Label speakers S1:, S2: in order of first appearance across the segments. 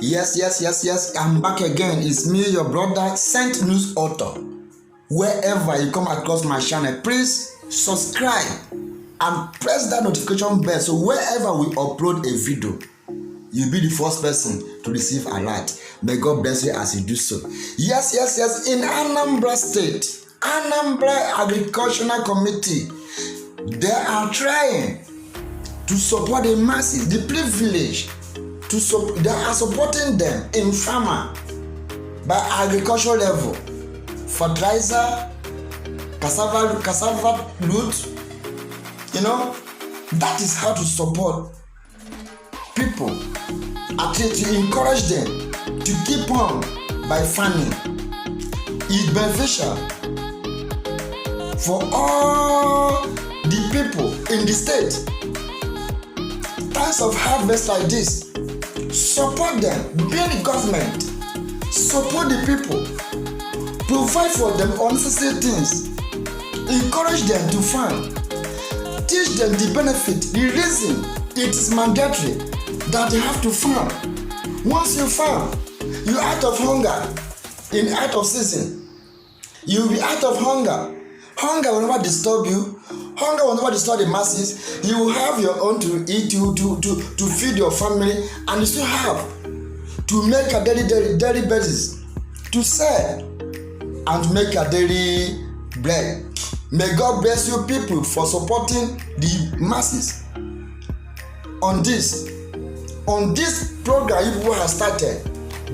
S1: Yes. I'm back again. It's me, your brother, Saint News Author. Wherever you come across my channel, please subscribe and press that notification bell so wherever we upload a video, you'll be the first person to receive alert. May God bless you as you do so. Yes. In Anambra State, Anambra Agricultural Committee, they are trying to support the masses, the privileged. They are supporting them in farmer by agricultural level, fertilizer, cassava root. That is how to support people. At least to encourage them to keep on by farming. It's beneficial for all the people in the state. Times of harvest like this, support them, be the government, support the people, provide for them unnecessary things, encourage them to farm, teach them the benefit, the reason it is mandatory that they have to farm. Once you farm, you're out of hunger in out of season. You'll be out of hunger. Hunger will never disturb you. Hunger will never disturb the masses. You will have your own to eat, to feed your family, and you still have to make a daily basis to sell and to make a daily bread. May God bless you people for supporting the masses. On this program you people have started,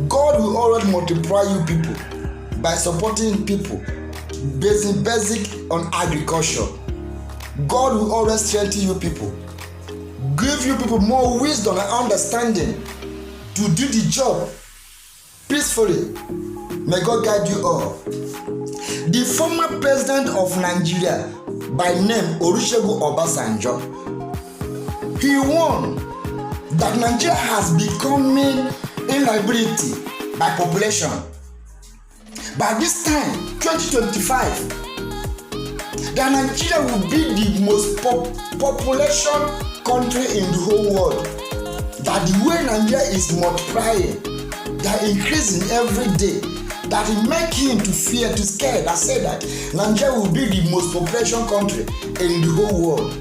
S1: God will always multiply you people by supporting people basic on agriculture. God will always strengthen you people, give you people more wisdom and understanding to do the job peacefully. May God guide you all. The former president of Nigeria by name Olusegun Obasanjo, he warned that Nigeria has becoming a liability by population. By this time, 2025, that Nigeria will be the most population country in the whole world. That the way Nigeria is multiplying, that increasing every day, that it make him to fear, to scare. I say that Nigeria will be the most population country in the whole world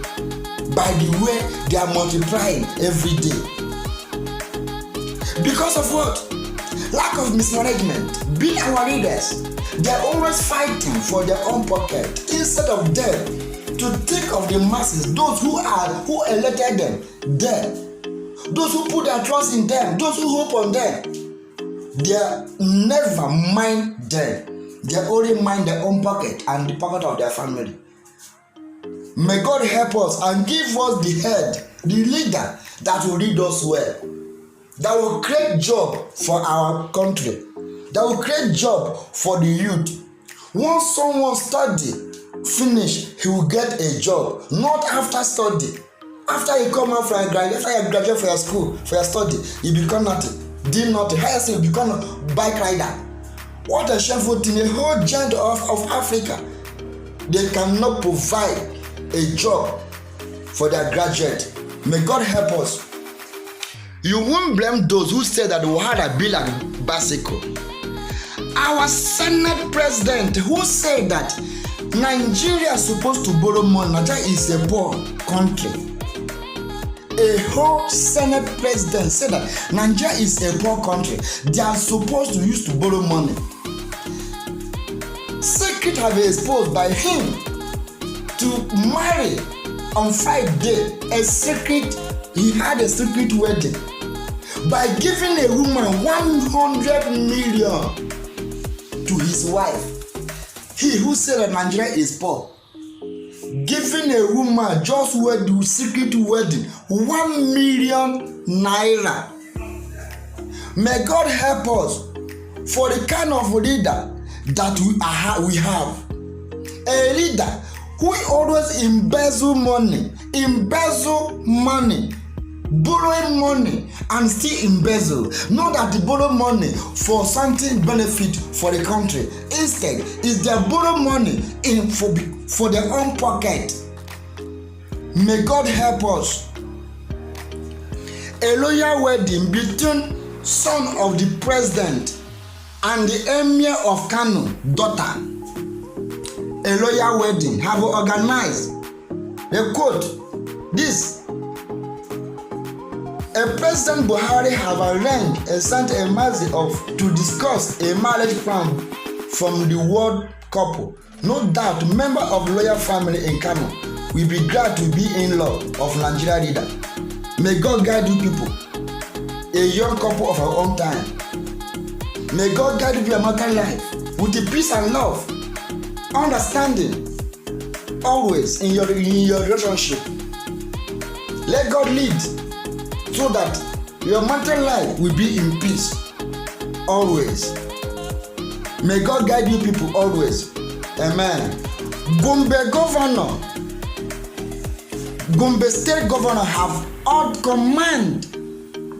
S1: by the way they are multiplying every day. Because of what? Lack of mismanagement. Be our leaders. They are always fighting for their own pocket instead of them to think of the masses, those who elected them, those who put their trust in them, those who hope on them. They never mind them. They only mind their own pocket and the pocket of their family. May God help us and give us the head, the leader that will lead us well, that will create job for our country, that will create job for the youth. Once someone study, finish, he will get a job. Not after study. After you come out from after you graduate for your school, for your study, you become nothing. Did nothing. Highest you become a bike rider. What a shameful thing. A whole giant of Africa, they cannot provide a job for their graduate. May God help us. You won't blame those who say that we had a bill like bicycle. Our Senate president who said that Nigeria is supposed to borrow money. Nigeria is a poor country. A whole Senate president said that Nigeria is a poor country. They are supposed to use to borrow money. Secret have been exposed by him to marry on Friday. He had a secret wedding by giving a woman 100 million to his wife. He who said that Nigeria is poor, giving a woman just wedding, secret wedding, 1 million naira. May God help us for the kind of leader that we have. A leader who always embezzle money, borrowing money and still embezzle. Not that they borrow money for something benefit for the country. Instead, is they borrow money for their own pocket. May God help us. A loyal wedding between son of the president and the emir of Kano daughter, a royal wedding, have organized a quote this. A President Buhari have arranged and sent a message to discuss a marriage plan from the world couple. No doubt, member of royal family in Kano will be glad to be in-law of Nigeria leader. May God guide you people, a young couple of our own time. May God guide you your marital life with the peace and love, understanding, always in your relationship. Let God lead, so that your marital life will be in peace always. May God guide you people always. Amen. Gombe State Governor have out command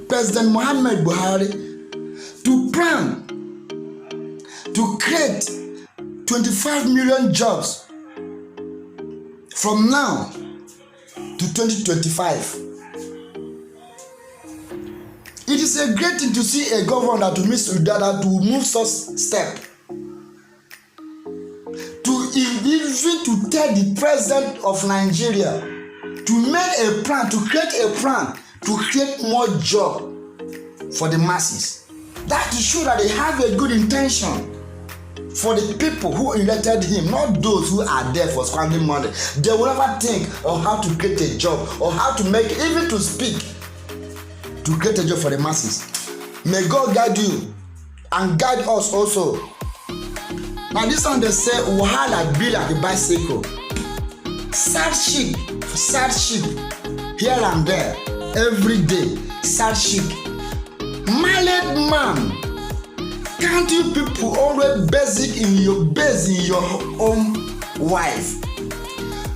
S1: President Muhammad Buhari to plan to create 25 million jobs from now to 2025. It is a great thing to see a governor to move such step. To even to tell the president of Nigeria to make a plan, to create a plan to create more job for the masses. That is sure that they have a good intention for the people who elected him, not those who are there for squandering money. They will never think of how to create a job or how to make, even to speak, to create a job for the masses. May God guide you and guide us also. Now this one they say, wahala be like a bicycle. Sad sheep, here and there, every day, sad sheep. Married man, can't you people always base in your own wife?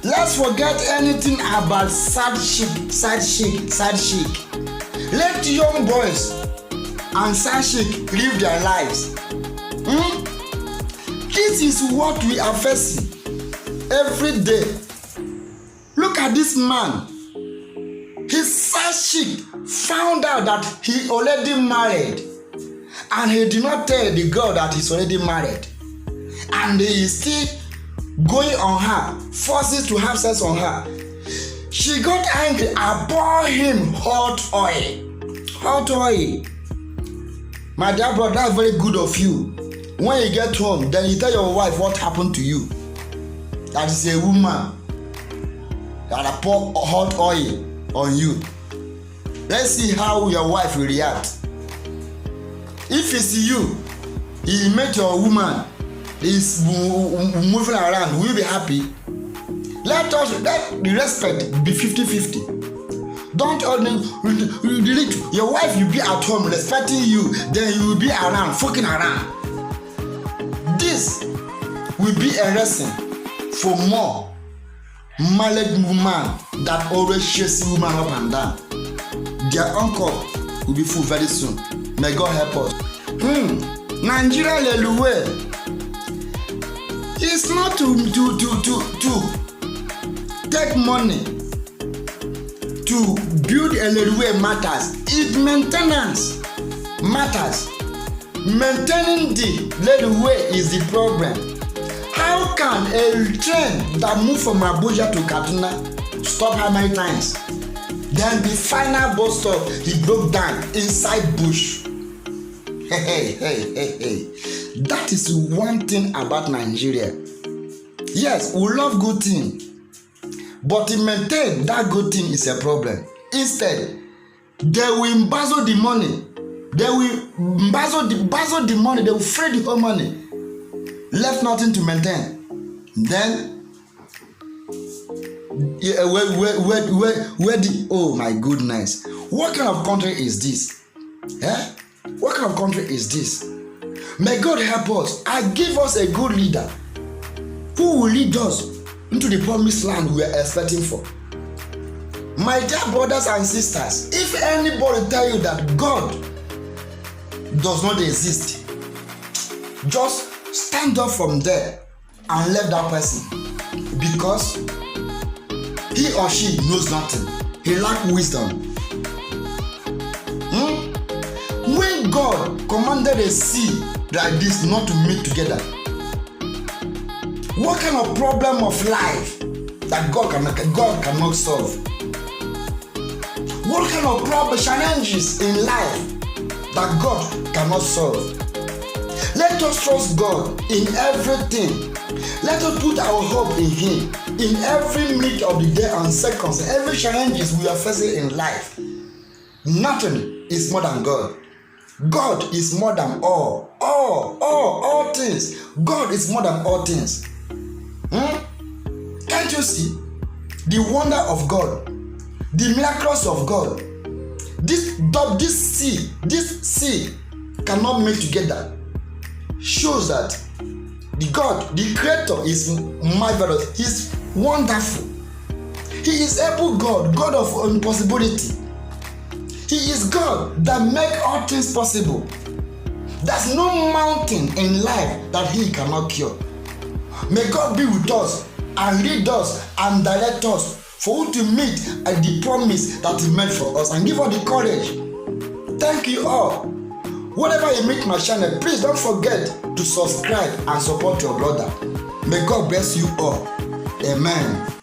S1: Let's forget anything about sad sheep. Let young boys and sad sheep live their lives. This is what we are facing every day. Look at this man. His sad sheep found out that he already married, and he did not tell the girl that he's already married, and he is still going on her, forces to have sex on her. She got angry. I bought him hot oil. My dear brother, that's very good of you. When you get home, then you tell your wife what happened to you. That is a woman that I pour hot oil on you. Let's see how your wife will react. If it's you, you met your woman is moving around, will you be happy? Let the respect be 50-50. Don't only your wife will be at home respecting you, then you will be around, fucking around. This will be a lesson for more married women that always chase women up and down. Their uncle will be full very soon. May God help us. Nigeria Leluwe. It's not to take money to build a Leluwe matters. It's maintenance matters. Maintaining the Leluwe is the problem. How can a train that move from Abuja to Kaduna stop how many times? Then the final bus stop, he broke down inside bush. Hey. That is one thing about Nigeria. Yes, we love good thing, but to maintain that good thing is a problem. Instead, they will embezzle the money. They will embezzle the money. They will fray the whole money. Left nothing to maintain. Then, oh my goodness, what kind of country is this? What kind of country is this? May God help us and give us a good leader who will lead us into the promised land we are expecting for. My dear brothers and sisters, if anybody tell you that God does not exist, just stand up from there and let that person, because he or she knows nothing. He lacks wisdom. When Only God commanded a sea like this not to meet together. What kind of problem of life that God cannot solve? What kind of problem, challenges in life that God cannot solve? Let us trust God in everything. Let us put our hope in Him in every minute of the day and seconds, every challenges we are facing in life. Nothing is more than God. God is more than all things. God is more than all things. Can't you see the wonder of God, the miracles of God? This sea cannot meet together. Shows that the God, the Creator, is marvelous. He's wonderful. He is able God, God of impossibility. He is God that makes all things possible. There's no mountain in life that He cannot cure. May God be with us and lead us and direct us for us to meet the promise that He made for us and give us the courage. Thank you all. Whenever you meet my channel, please don't forget to subscribe and support your brother. May God bless you all. Amen.